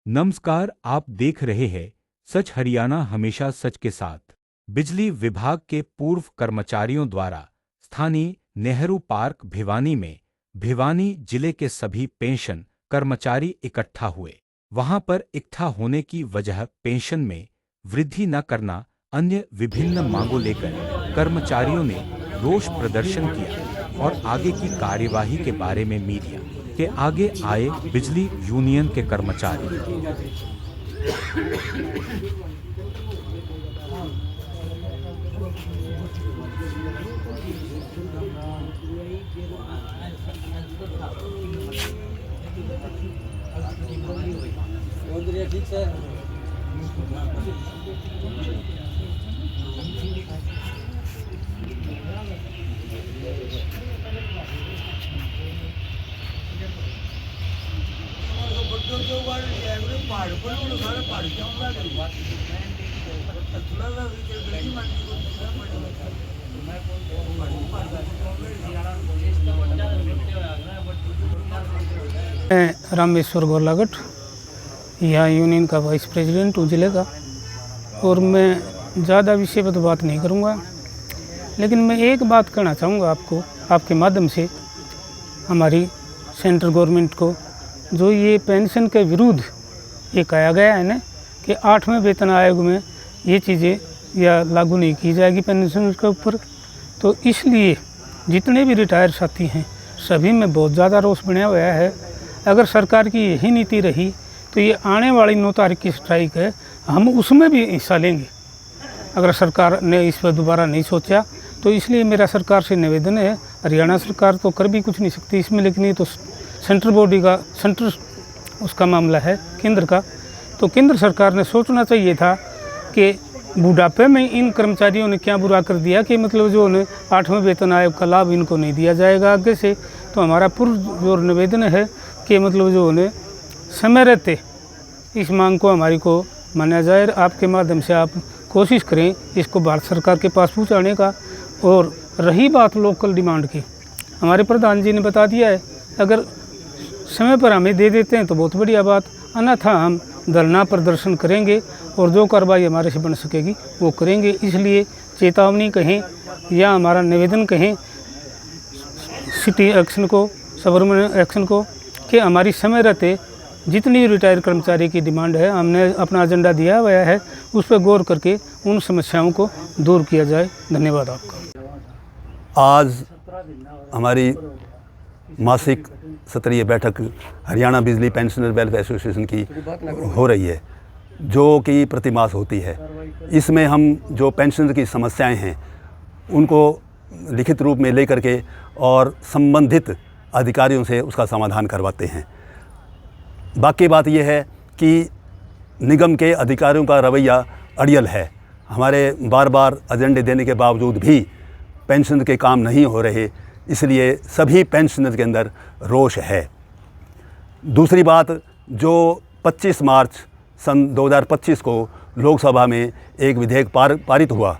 नमस्कार, आप देख रहे हैं सच हरियाणा, हमेशा सच के साथ। बिजली विभाग के पूर्व कर्मचारियों द्वारा स्थानीय नेहरू पार्क भिवानी में भिवानी जिले के सभी पेंशन कर्मचारी इकट्ठा हुए। वहां पर इकट्ठा होने की वजह पेंशन में वृद्धि न करना, अन्य विभिन्न मांगों लेकर कर्मचारियों ने रोष प्रदर्शन किया और आगे की कार्यवाही के बारे में मीडिया के आगे आए बिजली यूनियन के कर्मचारी। मैं रामेश्वर गोलागट, यहाँ यूनियन का वाइस प्रेसिडेंट हूँ जिले का। और मैं ज़्यादा विषय पर तो बात नहीं करूँगा, लेकिन मैं एक बात कहना चाहूँगा आपको, आपके माध्यम से हमारी सेंट्रल गवर्नमेंट को, जो ये पेंशन के विरुद्ध ये कहा गया है ना कि 8वें वेतन आयोग में ये चीज़ें या लागू नहीं की जाएगी पेंशन के ऊपर, तो इसलिए जितने भी रिटायर साथी हैं सभी में बहुत ज़्यादा रोष बना हुआ है। अगर सरकार की यही नीति रही तो ये आने वाली 9 तारीख की स्ट्राइक है, हम उसमें भी हिस्सा लेंगे अगर सरकार ने इस पर दोबारा नहीं सोचा तो। इसलिए मेरा सरकार से निवेदन है, हरियाणा सरकार तो कर भी कुछ नहीं सकती इसमें, लेकिन ये तो सेंट्रल बॉडी का, सेंट्रल उसका मामला है केंद्र का। तो केंद्र सरकार ने सोचना चाहिए था कि बुढ़ापे में इन कर्मचारियों ने क्या बुरा कर दिया कि मतलब जो उन्हें 8वें वेतन आयोग का लाभ इनको नहीं दिया जाएगा आगे से। तो हमारा पुरजोर निवेदन है कि मतलब जो उन्हें समय रहते इस मांग को हमारी को माना जाए। आपके माध्यम से आप कोशिश करें इसको भारत सरकार के पास पहुंचाने का। और रही बात लोकल डिमांड की, हमारे प्रधान जी ने बता दिया है, अगर समय पर हमें दे देते हैं तो बहुत बढ़िया बात, अन्यथा हम धरना प्रदर्शन करेंगे और जो कार्रवाई हमारे से बन सकेगी वो करेंगे। इसलिए चेतावनी कहें या हमारा निवेदन कहें सिटी एक्शन को, सबरमन एक्शन को, कि हमारी समय रहते जितनी रिटायर कर्मचारी की डिमांड है, हमने अपना एजेंडा दिया हुआ है, उस पर गौर करके उन समस्याओं को दूर किया जाए। धन्यवाद आपका। आज हमारी मासिक सत्रीय बैठक हरियाणा बिजली पेंशनर वेलफेयर एसोसिएशन की हो रही है, जो कि प्रतिमास होती है। इसमें हम जो पेंशनर की समस्याएं हैं उनको लिखित रूप में लेकर के और संबंधित अधिकारियों से उसका समाधान करवाते हैं। बाकी बात यह है कि निगम के अधिकारियों का रवैया अड़ियल है। हमारे बार बार एजेंडे देने के बावजूद भी पेंशन के काम नहीं हो रहे, इसलिए सभी पेंशनर के अंदर रोष है। दूसरी बात, जो 25 मार्च सन 2025 को लोकसभा में एक विधेयक पारित हुआ,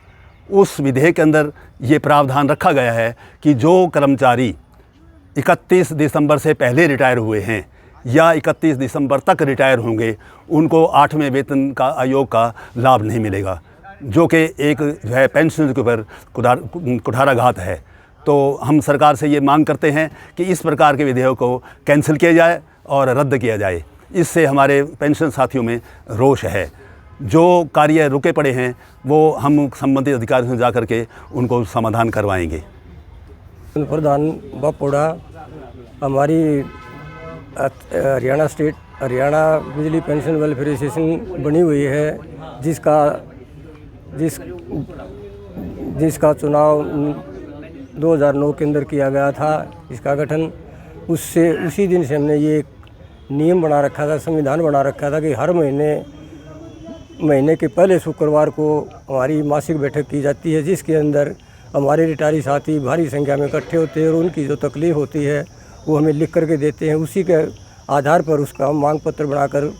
उस विधेयक के अंदर ये प्रावधान रखा गया है कि जो कर्मचारी 31 दिसंबर से पहले रिटायर हुए हैं या 31 दिसंबर तक रिटायर होंगे, उनको 8वें वेतन का आयोग का लाभ नहीं मिलेगा, जो कि एक जो है पेंशन के ऊपर कुठाराघात है। तो हम सरकार से ये मांग करते हैं कि इस प्रकार के विधेयक को कैंसिल किया जाए और रद्द किया जाए। इससे हमारे पेंशन साथियों में रोष है। जो कार्य रुके पड़े हैं वो हम संबंधित अधिकारियों से जा कर के उनको समाधान करवाएंगे। प्रधान बापोड़ा, हमारी हरियाणा बिजली पेंशन वेलफेयर एसोसिएशन बनी हुई है, जिसका चुनाव 2009 के अंदर किया गया था। इसका गठन उसी दिन से हमने ये नियम बना रखा था, संविधान बना रखा था कि हर महीने के पहले शुक्रवार को हमारी मासिक बैठक की जाती है, जिसके अंदर हमारे रिटायरी साथी भारी संख्या में इकट्ठे होते हैं और उनकी जो तकलीफ़ होती है वो हमें लिख करके देते हैं। उसी के आधार पर उसका हम मांग पत्र बनाकर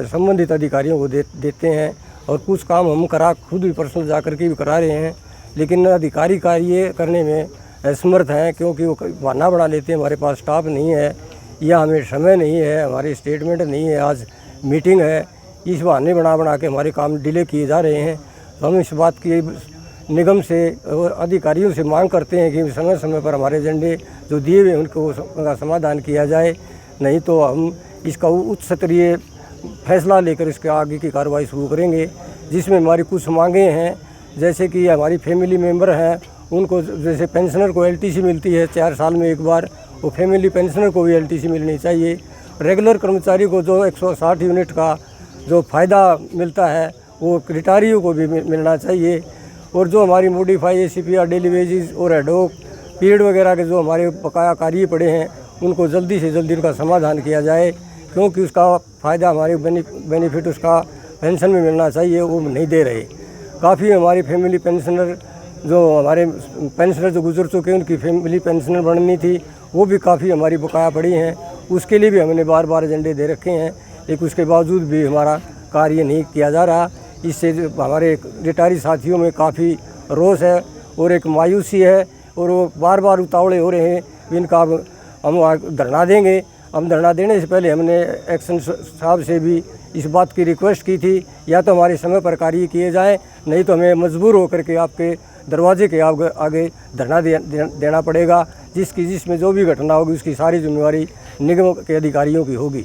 संबंधित अधिकारियों को देते हैं। और कुछ काम हम खुद भी पर्सनल जा कर के भी करा रहे हैं, लेकिन अधिकारी कार्य करने में असमर्थ हैं, क्योंकि वो बहाना बना लेते हैं, हमारे पास स्टाफ नहीं है। या हमें समय नहीं है, हमारी स्टेटमेंट नहीं है, आज मीटिंग है, इस बहाने बना के हमारे काम डिले किए जा रहे हैं। तो हम इस बात की निगम से और अधिकारियों से मांग करते हैं कि समय समय पर हमारे एजेंडे जो दिए हुए उनका समाधान किया जाए, नहीं तो हम इसका उच्च स्तरीय फैसला लेकर इसके आगे की कार्रवाई शुरू करेंगे। जिसमें हमारी कुछ मांगें हैं, जैसे कि हमारी फैमिली मेंबर हैं, उनको जैसे पेंशनर को एलटीसी मिलती है 4 साल में एक बार, वो फैमिली पेंशनर को भी एलटीसी मिलनी चाहिए। रेगुलर कर्मचारी को जो 160 यूनिट का जो फ़ायदा मिलता है वो रिटायरियों को भी मिलना चाहिए। और जो हमारी मॉडिफाई ACPR डेली वेजेस और एडोक पीरियड वगैरह के जो हमारे बकाया कार्य पड़े हैं उनको जल्दी से जल्दी उनका समाधान किया जाए, क्योंकि उसका फ़ायदा हमारे बेनिफिट उसका पेंशन में मिलना चाहिए, वो नहीं दे रहे। काफ़ी हमारी फैमिली पेंशनर जो हमारे पेंशनर जो गुजर चुके हैं उनकी फैमिली पेंशनर बननी थी, वो भी काफ़ी हमारी बकाया पड़ी हैं। उसके लिए भी हमने बार बार एजेंडे दे रखे हैं, लेकिन उसके बावजूद भी हमारा कार्य नहीं किया जा रहा। इससे हमारे रिटायरी साथियों में काफ़ी रोष है और एक मायूसी है, और वो बार बार उतावले हो रहे हैं। इनका हम धरना देंगे। हम धरना देने से पहले हमने एक्शन साहब से भी इस बात की रिक्वेस्ट की थी, या तो हमारे समय पर कार्य किए जाएं, नहीं तो हमें मजबूर होकर के आपके दरवाजे के आगे धरना देना पड़ेगा। जिसमें जो भी घटना होगी उसकी सारी जिम्मेवारी निगम के अधिकारियों की होगी।